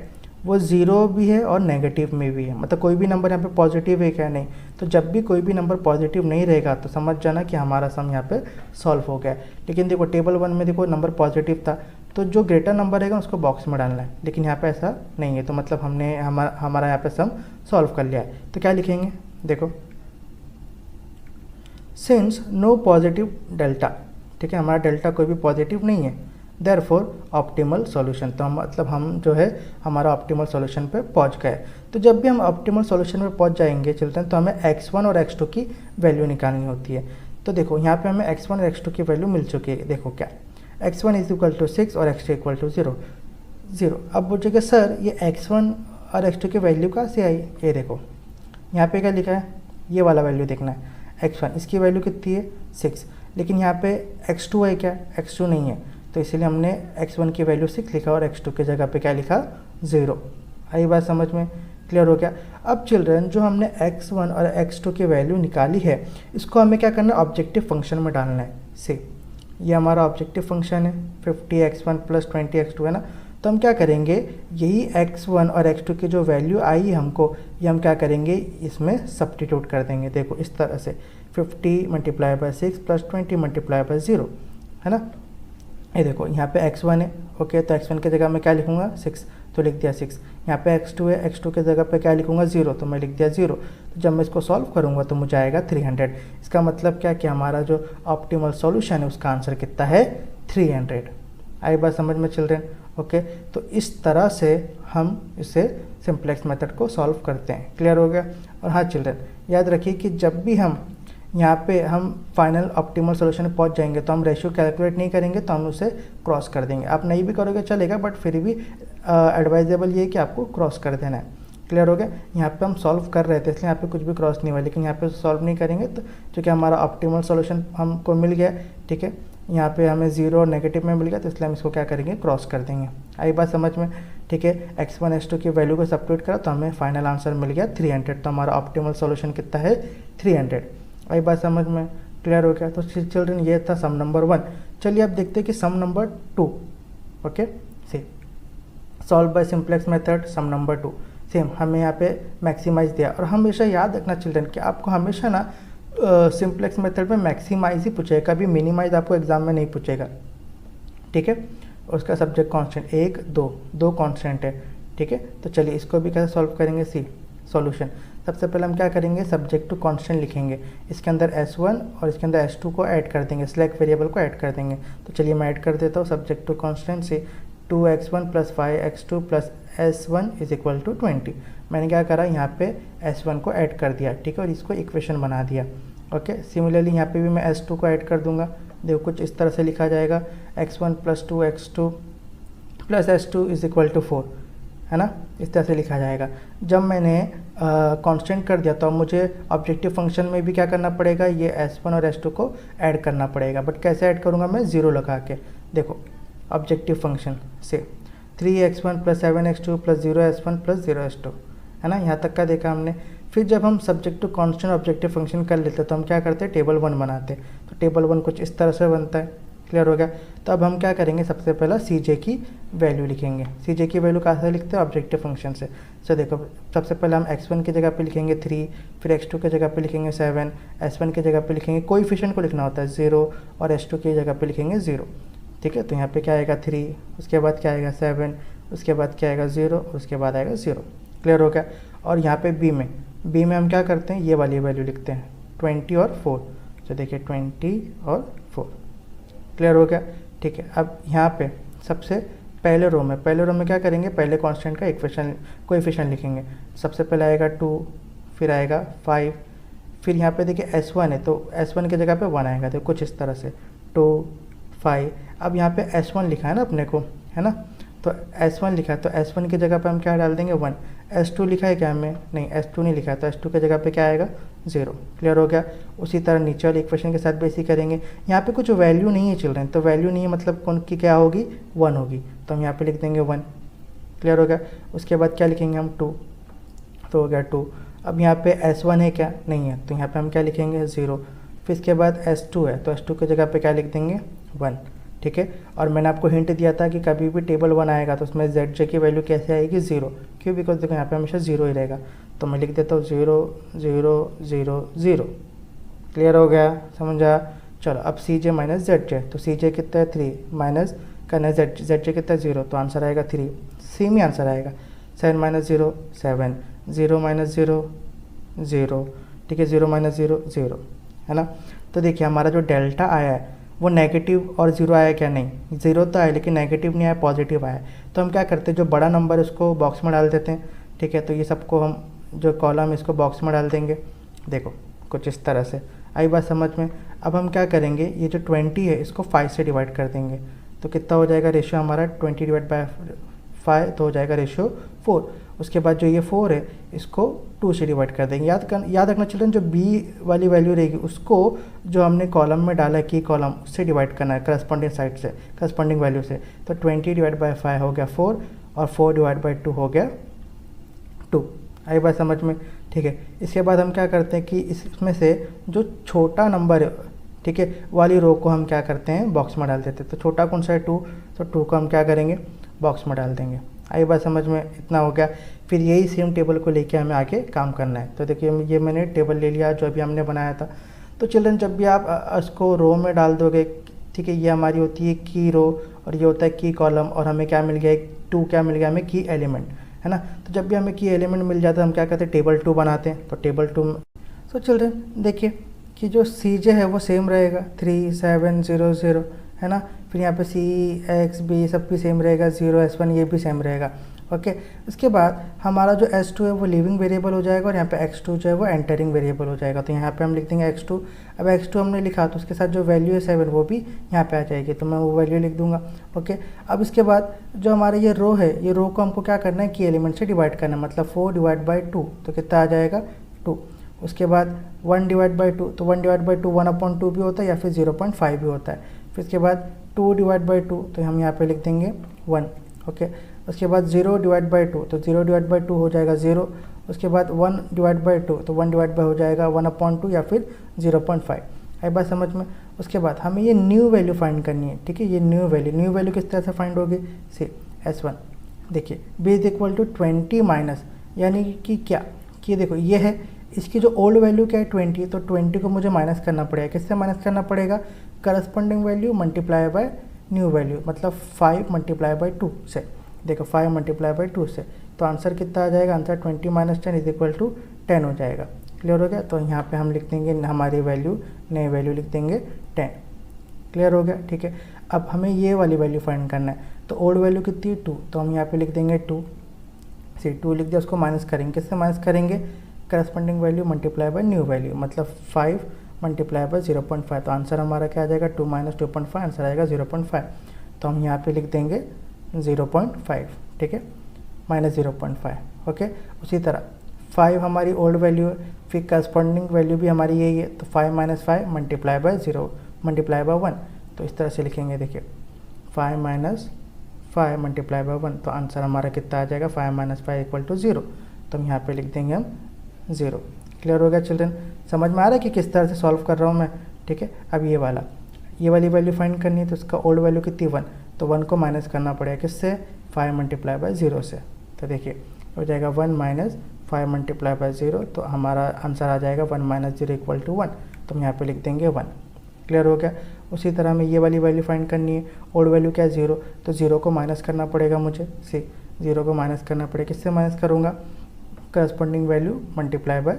वो 0 भी है और नेगेटिव में भी है, मतलब कोई भी नंबर यहाँ पे पॉजिटिव है क्या? नहीं। तो जब भी कोई भी नंबर पॉजिटिव नहीं रहेगा तो समझ जाना कि हमारा सम यहाँ पे सॉल्व हो गया। लेकिन देखो टेबल 1 में देखो नंबर पॉजिटिव था, तो जो ग्रेटर नंबर रहेगा उसको बॉक्स में डालना है, लेकिन यहाँ पे ऐसा नहीं है, तो मतलब हमने हमारा यहाँ पे सम सॉल्व कर लिया है। तो क्या लिखेंगे? देखो, सिंस नो पॉजिटिव डेल्टा, ठीक है, हमारा डेल्टा कोई भी पॉजिटिव नहीं है, देयरफॉर ऑप्टिमल सॉल्यूशन, तो हम जो है हमारा ऑप्टिमल सॉल्यूशन पे पहुंच गए। तो जब भी हम ऑप्टिमल सॉल्यूशन पे पहुंच जाएंगे चिल्ड्रन, तो हमें x1 और x2 की वैल्यू निकालनी होती है। तो देखो यहाँ पे हमें x1 और x2 की वैल्यू मिल चुकी है। देखो क्या, x1 = 6 और x2 = 0। अब पूछेगा सर ये x1 और x2 की वैल्यू कहाँ से आई? ये देखो यहाँ पे क्या लिखा है, ये वाला वैल्यू देखना है। x1 इसकी वैल्यू कितनी है? 6, लेकिन यहाँ पे x2 है क्या? x2 नहीं है, तो इसीलिए हमने x1 की वैल्यू 6 लिखा और x2 की जगह पे क्या लिखा? 0। आई बात समझ में? क्लियर हो गया? अब चिल्ड्रन जो हमने x1 और x2 की वैल्यू निकाली है, इसको हमें क्या करना है? ऑब्जेक्टिव फंक्शन में डालना है। से ये हमारा ऑब्जेक्टिव फंक्शन है, 50x1 + 20x2 है ना। तो हम क्या करेंगे, यही x1 और x2 की जो वैल्यू आई है हमको, ये हम क्या करेंगे, इसमें सब्स्टिट्यूट कर देंगे। देखो इस तरह से 50 × 6 + 20 × 0 है ना। ये देखो यहाँ पे x1 है, ओके, तो x1 की जगह मैं क्या लिखूँगा? 6, तो लिख दिया 6। यहाँ पे x2 है, x2 की जगह पे क्या लिखूँगा? 0, तो मैं लिख दिया 0। तो जब मैं इसको सॉल्व करूँगा तो मुझे आएगा 300। इसका मतलब क्या कि हमारा जो ऑप्टिमल सॉल्यूशन है उसका आंसर कितना है? 300। आई बात समझ में चिल्ड्रन? ओके, तो इस तरह से हम इसे सिंप्लेक्स मेथड को सॉल्व करते हैं। क्लियर हो गया? और हाँ चिल्ड्रन, याद रखिए कि जब भी हम यहाँ पे हम फाइनल ऑप्टिमल सॉल्यूशन में पहुँच जाएंगे तो हम रेशियो कैलकुलेट नहीं करेंगे, तो हम उसे क्रॉस कर देंगे। आप नहीं भी करोगे चलेगा, बट फिर भी एडवाइजेबल ये है कि आपको क्रॉस कर देना है। क्लियर हो गया? यहाँ पे हम सॉल्व कर रहे थे इसलिए यहाँ पे कुछ भी क्रॉस नहीं हुआ, लेकिन यहाँ पे सॉल्व नहीं करेंगे तो चूँकि हमारा ऑप्टिमल सॉल्यूशन हमको मिल गया, ठीक है, यहाँ पे हमें 0 और नेगेटिव में मिल गया, तो इसलिए हम इसको क्या करेंगे? क्रॉस कर देंगे। आई बात समझ में? ठीक है, x1 x2 की वैल्यू को सब्स्टिट्यूट करा तो हमें फाइनल आंसर मिल गया 300। तो हमारा ऑप्टिमल सॉल्यूशन कितना है? 300। आई बात समझ में? क्लियर हो गया? तो चिल्ड्रन ये था सम नंबर 1। चलिए अब देखते हैं कि sum number 2। Okay, see solve by simplex method sum number 2। Same हमें यहाँ पे मैक्सिमाइज दिया। और हमेशा याद रखना चिल्ड्रन कि आपको हमेशा ना सिंप्लेक्स मेथड में मैक्सिमाइज ही पूछेगा, कभी मिनिमाइज आपको एग्जाम में नहीं पूछेगा, ठीक है। उसका सब्जेक्ट कांस्टेंट 1 2 2 कांस्टेंट है, ठीक है। तो चलिए इसको भी कैसे सॉल्व करेंगे, सी सॉल्यूशन। सबसे पहले हम क्या करेंगे, सब्जेक्ट टू कांस्टेंट लिखेंगे, इसके अंदर S1 और इसके अंदर S2 को ऐड कर देंगे, सिलेक्ट वेरिएबल को ऐड कर देंगे। तो चलिए मैं ऐड कर देता हूँ, सब्जेक्ट टू कांस्टेंट से 2x1 + 5x2 + S1 = 20। मैंने क्या करा, यहाँ पे S1 को ऐड कर दिया, ठीक है, और इसको इक्वेशन बना दिया। ओके, सिमिलरली यहाँ पे भी मैं S2 को ऐड कर दूंगा। देखो कुछ इस तरह से लिखा जाएगा, x1 + 2x2 + S2 = 4, है ना, इस तरह से लिखा जाएगा। जब मैंने कांस्टेंट कर दिया तो अब मुझे ऑब्जेक्टिव फंक्शन में भी क्या करना पड़ेगा, ये S1 और S2 को ऐड करना पड़ेगा। बट कैसे ऐड करूँगा मैं, 0 लगा के। देखो ऑब्जेक्टिव फंक्शन से 3x1 + 7x2 + 0s1 + 0s2, है ना, यहाँ तक का देखा हमने। फिर जब हम subject to constant objective function कर लेते तो हम क्या करते हैं, टेबल 1 बनाते। तो टेबल 1 कुछ इस तरह से बनता है, क्लियर हो गया। तो अब हम क्या करेंगे, सबसे पहला CJ की वैल्यू लिखेंगे। CJ की वैल्यू कहाँ से लिखते हैं, ऑब्जेक्टिव फंक्शन से। तो देखो सबसे पहले हम x1 की जगह पे लिखेंगे 3, फिर x2 की जगह पे लिखेंगे 7, S1 की जगह पे लिखेंगे, कोएफिशिएंट को लिखना होता है 0, और S2 की जगह पे लिखेंगे 0, ठीक है। तो यहाँ पे क्या आएगा 3, उसके बाद क्या आएगा 7, उसके बाद क्या आएगा 0, उसके बाद आएगा 0, क्लियर हो गया। और यहाँ पे बी में हम क्या करते हैं, ये वाली वैल्यू लिखते हैं 20 और 4। तो देखिए 20 और 4, क्लियर हो गया, ठीक है। अब यहाँ पे सबसे पहले रो में क्या करेंगे, पहले कांस्टेंट का कोएफिशिएंट लिखेंगे। सबसे पहले आएगा 2, फिर आएगा 5, फिर यहाँ पे देखिए S1 है तो S1 की जगह पे 1 आएगा। तो कुछ इस तरह से 2 5। अब यहाँ पे S1 लिखा है ना अपने को, है ना, तो S1 लिखा है तो S1 की जगह पे हम क्या डाल देंगे 1। S2 लिखा है क्या हमें, नहीं S2 नहीं लिखा है, तो S2 की जगह पे क्या आएगा 0, क्लियर हो गया। उसी तरह नीचे वाले इक्वेशन के साथ भी ऐसे करेंगे। यहाँ पे कुछ वैल्यू नहीं है चिल्ड्रन, तो वैल्यू नहीं है मतलब कौन की क्या होगी, 1 होगी, तो हम यहाँ पे लिख देंगे 1, क्लियर हो गया। उसके बाद क्या लिखेंगे हम 2, तो हो गया 2। अब यहाँ पे S1 है क्या, नहीं है, तो यहाँ पे हम क्या लिखेंगे 0। फिर इसके बाद S2 है तो S2 की जगह पे क्या लिख देंगे 1, ठीक है। और मैंने आपको हिंट दिया था कि कभी भी टेबल 1 आएगा तो उसमें ZJ की वैल्यू कैसे आएगी 0, क्यों, बिकॉज देखो यहाँ पे हमेशा 0 ही रहेगा। तो मैं लिख देता हूँ 0 0 0 0, क्लियर हो गया, समझा। चलो अब CJ - ZJ, तो CJ कितना है 3 माइनस करना है ZJ कितना है 0, तो आंसर आएगा 3, सेम ही आंसर आएगा। 7 - 0 7, 0 - 0 0, ठीक है, 0 - 0 0, है ना। तो देखिए हमारा जो डेल्टा आया है वो नेगेटिव और 0 आया क्या, नहीं 0 तो आया लेकिन नेगेटिव नहीं आया, पॉजिटिव आया। तो हम क्या करते हैं, जो बड़ा नंबर है उसको बॉक्स में डाल देते हैं, ठीक है। तो ये सबको हम जो कॉलम है इसको बॉक्स में डाल देंगे। देखो कुछ इस तरह से आई बात समझ में। अब हम क्या करेंगे, ये जो 20 है इसको 5 से डिवाइड कर देंगे, तो कितना हो जाएगा रेशियो हमारा 20/5, तो हो जाएगा रेशियो 4। उसके बाद जो ये 4 है इसको 2 से डिवाइड कर देंगे। याद रखना चिल्ड्रन, जो B वाली वैल्यू रहेगी उसको जो हमने कॉलम में डाला है की कॉलम, उससे डिवाइड करना है करस्पॉन्डिंग साइड से, करस्पॉन्डिंग वैल्यू से। तो 20/5 हो गया 4, और 4/2 हो गया 2। आई बात समझ में, ठीक है। इसके बाद हम क्या करते हैं कि इसमें से जो छोटा नंबर है, ठीक है, वाली रो को हम क्या करते हैं बॉक्स में डाल देते हैं। तो छोटा कौन सा है 2, तो 2 को हम क्या करेंगे बॉक्स में डाल देंगे। आई बात समझ में, इतना हो गया। फिर यही सेम टेबल को लेके हमें आगे काम करना है। तो देखिए ये मैंने टेबल ले लिया जो अभी हमने बनाया था। तो चिल्ड्रन जब भी आप इसको रो में डाल दोगे, ठीक है, ये हमारी होती है की रो और ये होता है की कॉलम, और हमें क्या मिल गया, एक 2 क्या मिल गया हमें, की एलिमेंट, है ना। तो जब भी हमें की एलिमेंट मिल जाता है हम क्या करते हैं, टेबल 2 बनाते हैं। तो टेबल 2 में सो चिल्ड्रन देखिए कि जो CJ है वो सेम रहेगा 3 7 0 0, है ना। फिर यहाँ पे C X B सब भी सेम रहेगा, 0 S1 ये भी सेम रहेगा, ओके। उसके बाद हमारा जो S2 है वो लिविंग वेरिएबल हो जाएगा, और यहाँ पे X2 जो है वो एंटरिंग वेरिएबल हो जाएगा। तो यहाँ पे हम लिख देंगे X2। अब X2 हमने लिखा तो उसके साथ जो वैल्यू है 7 वो भी यहाँ पे आ जाएगी, तो मैं वो वैल्यू लिख दूंगा, ओके। अब इसके बाद जो हमारा ये रो है, ये रो को हमको क्या करना है, की एलिमेंट से डिवाइड करना है, मतलब 4/2, तो कितना आ जाएगा 2। उसके बाद 1/2, तो 1/2 1/2 भी होता है या फिर 0.5 भी होता है। फिर इसके बाद 2/2, तो हम यहाँ पे लिख देंगे 1, ओके। उसके बाद 0/2, तो 0/2 हो जाएगा 0। उसके बाद 1/2, तो 1/2 हो जाएगा 1/2 या फिर 0.5। आई बात समझ में। उसके बाद हमें ये न्यू वैल्यू फाइंड करनी है, ठीक है। ये न्यू वैल्यू किस तरह से फाइंड होगी, सी S1 देखिए B = 20 - यानी कि क्या कि देखो ये है, इसकी जो ओल्ड वैल्यू क्या है 20, तो 20 को मुझे माइनस करना पड़ेगा। किससे माइनस करना पड़ेगा? Corresponding value multiply by new value, मतलब 5 मल्टीप्लाई बाय 2 से। देखो 5 मल्टीप्लाई बाय 2 से, तो आंसर कितना आ जाएगा? Answer 20 minus 10 is equal to 10 हो जाएगा। क्लियर हो गया? तो यहाँ पे हम लिख देंगे हमारी वैल्यू, नई वैल्यू लिख देंगे 10। क्लियर हो गया? ठीक है। अब हमें ये वाली वैल्यू फाइंड करना है, तो ओल्ड वैल्यू कितनी है 2, तो हम यहाँ पे लिख देंगे 2 से 2 लिख दिया, उसको माइनस करेंगे। किससे माइनस करेंगे? Corresponding value multiply by new value, मतलब 5 मल्टीप्लाई बाय 0.5, तो आंसर हमारा क्या आ जाएगा? 2 माइनस 2.5, आंसर आएगा 0.5। तो हम यहाँ पे लिख देंगे 0.5, ठीक है, माइनस 0.5। ओके, उसी तरह 5 हमारी ओल्ड वैल्यू है, फिर करस्पॉन्डिंग वैल्यू भी हमारी यही है, तो 5 minus 5 multiply by 0 multiply by 1, तो इस तरह से लिखेंगे। देखिए 5 माइनस 5 मल्टीप्लाई बाय 1, तो आंसर हमारा कितना आ जाएगा? 5 माइनस 5 इक्वल टू 0, तो हम यहाँ पे लिख देंगे हम 0। क्लियर हो गया चिल्ड्रन? समझ में आ रहा है कि किस तरह से सॉल्व कर रहा हूँ मैं? ठीक है। अब ये वाली वैल्यू फाइंड करनी है, तो उसका ओल्ड वैल्यू कितनी 1, तो 1 को माइनस करना पड़ेगा। किससे? 5 मल्टीप्लाई बाय 0 से। तो देखिए हो जाएगा 1 माइनस 5 मल्टीप्लाई बाय 0, तो हमारा आंसर आ जाएगा 1 माइनस 0 इक्वल टू 1, तो हम यहाँ पे लिख देंगे 1। क्लियर हो गया? उसी तरह हमें ये वाली वैल्यू फाइंड करनी है, ओल्ड वैल्यू क्या है 0, तो 0 को माइनस करना पड़ेगा मुझे। 0 को माइनस करना पड़ेगा। किससे माइनस करूँगा? Corresponding value multiply by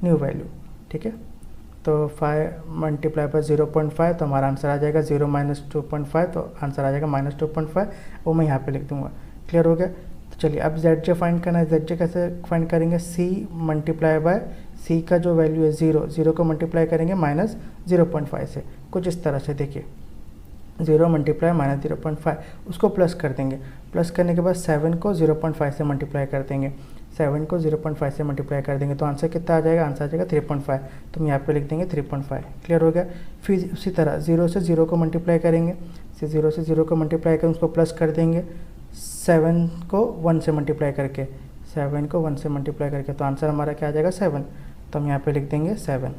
new value, ठीक है। तो 5 मल्टीप्लाई बाय 0.5, तो हमारा आंसर आ जाएगा 0 माइनस 2.5, तो आंसर आ जाएगा माइनस 2.5, वो मैं यहाँ पे लिख दूँगा। क्लियर हो गया? तो चलिए अब ZJ फाइंड करना है। ZJ कैसे फाइंड करेंगे? C मल्टीप्लाई बाय C का जो वैल्यू है 0 को मल्टीप्लाई करेंगे माइनस 0.5 से, कुछ इस तरह से। देखिए 0 मल्टीप्लाई माइनस 0.5, उसको प्लस कर देंगे। प्लस करने के बाद 7 को 0.5 से मल्टीप्लाई कर देंगे। 7 को 0.5 से मल्टीप्लाई कर देंगे, तो आंसर कितना आ जाएगा? आंसर आ जाएगा 3.5, तो हम यहाँ पे लिख देंगे 3.5। क्लियर हो गया? फिर उसी तरह 0 से 0 को मल्टीप्लाई करेंगे, 0 से 0 को मल्टीप्लाई करें, उसको प्लस कर देंगे। 7 को 1 से मल्टीप्लाई करके, 7 को 1 से मल्टीप्लाई करके, तो आंसर हमारा क्या आ जाएगा? 7, तो हम यहाँ पे लिख देंगे 7।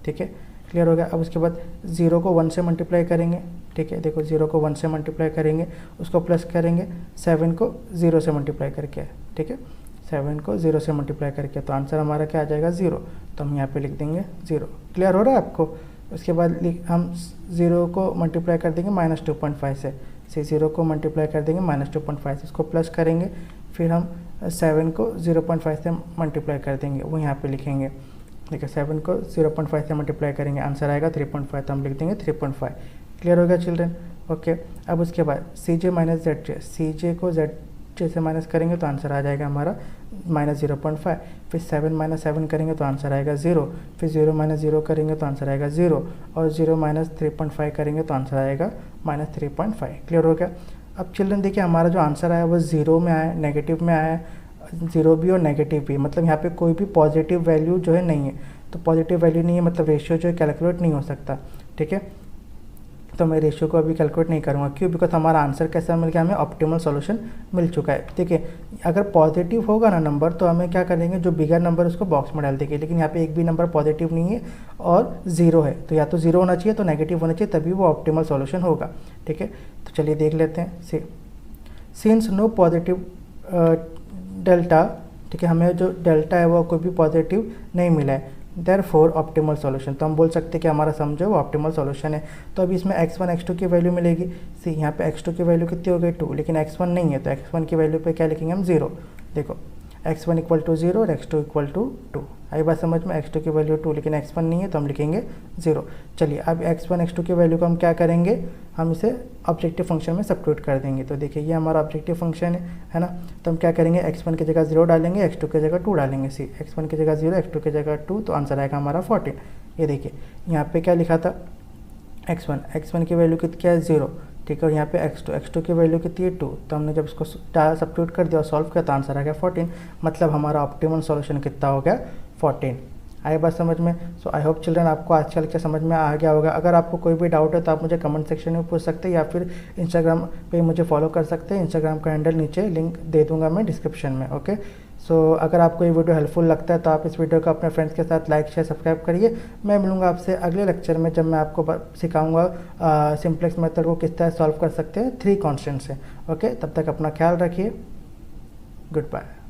ठीक है, क्लियर हो गया? अब उसके बाद 0 को 1 से मल्टीप्लाई करेंगे। ठीक है, देखो 0 को 1 से मल्टीप्लाई करेंगे, उसको प्लस करेंगे 7 को 0 से मल्टीप्लाई करके। ठीक है, 7 को 0 से मल्टीप्लाई करके, तो आंसर हमारा क्या आ जाएगा? 0, तो हम यहाँ पे लिख देंगे 0। क्लियर हो रहा है आपको? उसके बाद हम 0 को मल्टीप्लाई कर देंगे माइनस 2.5 से। 0 को मल्टीप्लाई कर देंगे माइनस 2.5 से, उसको प्लस करेंगे, फिर हम 7 को 0.5 से मल्टीप्लाई कर देंगे, वो यहाँ पे लिखेंगे। देखिए 7 को 0.5 से मल्टीप्लाई करेंगे, आंसर आएगा 3.5, तो हम लिख देंगे 3.5। क्लियर हो गया चिल्ड्रन? ओके, अब उसके बाद CJ माइनस ZJ, CJ को ZJ से माइनस करेंगे, तो आंसर आ जाएगा हमारा माइनस 0.5। फिर 7 माइनस 7 करेंगे, तो आंसर आएगा 0। फिर 0 माइनस 0 करेंगे, तो आंसर आएगा 0, और 0 माइनस 3.5 करेंगे, तो आंसर आएगा माइनस 3.5। क्लियर हो गया? अब चिल्ड्रन देखिए हमारा जो आंसर आया वो 0 में आया, नेगेटिव में आया, 0 भी और नेगेटिव भी, मतलब यहाँ पे कोई भी पॉजिटिव वैल्यू जो है नहीं है। तो पॉजिटिव वैल्यू नहीं है मतलब रेशियो जो है कैलकुलेट नहीं हो सकता। ठीक है, तो मैं रेशियो को अभी कैलकुलेट नहीं करूँगा। क्यों? बिकॉज हमारा आंसर कैसा मिल गया? हमें ऑप्टिमल सॉल्यूशन मिल चुका है। ठीक है, अगर पॉजिटिव होगा ना नंबर, तो हमें क्या करेंगे, जो बिगर नंबर उसको बॉक्स में डाल देंगे। लेकिन यहाँ पे एक भी नंबर पॉजिटिव नहीं है और 0 है, तो या तो 0 होना चाहिए तो नेगेटिव होना चाहिए, तभी वो ऑप्टिमल सॉल्यूशन होगा। ठीक है, तो चलिए देख लेते हैं। सिंस नो पॉजिटिव डेल्टा, ठीक है, हमें जो डेल्टा है वो कोई भी पॉजिटिव नहीं मिला है, देयरफॉर ऑप्टिमल सॉल्यूशन, तो हम बोल सकते हैं कि हमारा सम जो है वो ऑप्टिमल सॉल्यूशन है। तो अभी इसमें x1 x2 की वैल्यू मिलेगी। सी यहाँ पे x2 की वैल्यू कितनी हो गई? 2, लेकिन x1 नहीं है, तो x1 की वैल्यू पे क्या लिखेंगे हम? 0। देखो x1 इक्वल टू 0 और x2 इक्वल टू 2। आई बात समझ में? x2 की वैल्यू 2, लेकिन x1 नहीं है, तो हम लिखेंगे 0। चलिए अब x1 x2 की वैल्यू को हम क्या करेंगे, हम इसे ऑब्जेक्टिव फंक्शन में सब्स्टिट्यूट कर देंगे। तो देखिए ये हमारा ऑब्जेक्टिव फंक्शन है ना, तो हम क्या करेंगे, x1 की जगह 0 डालेंगे, x2 की जगह 2 डालेंगे। सी x1 की जगह 0, x2 की जगह 2, तो आंसर आएगा हमारा 14। ये देखिए यहाँ पे क्या लिखा था, x1 की वैल्यू कितनी क्या है? 0। ठीक है, और यहाँ पे x2 की वैल्यू कितनी है? 2, तो हमने जब इसको सब्स्टिट्यूट कर दिया और सॉल्व किया, तो आंसर आ गया 14। मतलब हमारा ऑप्टिमल सॉल्यूशन कितना हो गया? 14। आई बात समझ में? सो आई होप चिल्ड्रन आपको आज का लेक्चर समझ में आ गया होगा। अगर आपको कोई भी डाउट है तो आप मुझे कमेंट सेक्शन में पूछ सकते हैं, या फिर इंस्टाग्राम पे मुझे फॉलो कर सकते हैं। इंस्टाग्राम का हैंडल नीचे लिंक दे दूंगा मैं डिस्क्रिप्शन में। ओके, सो अगर आपको ये वीडियो हेल्पफुल लगता है तो आप इस वीडियो को अपने फ्रेंड्स के साथ लाइक शेयर सब्सक्राइब करिए। मैं मिलूंगा आपसे अगले लेक्चर में, जब मैं आपको सिखाऊंगा सिंप्लेक्स मेथड को किस तरह सॉल्व कर सकते हैं 3 कॉन्स्टेंट से। ओके, तब तक अपना ख्याल रखिए। Good bye.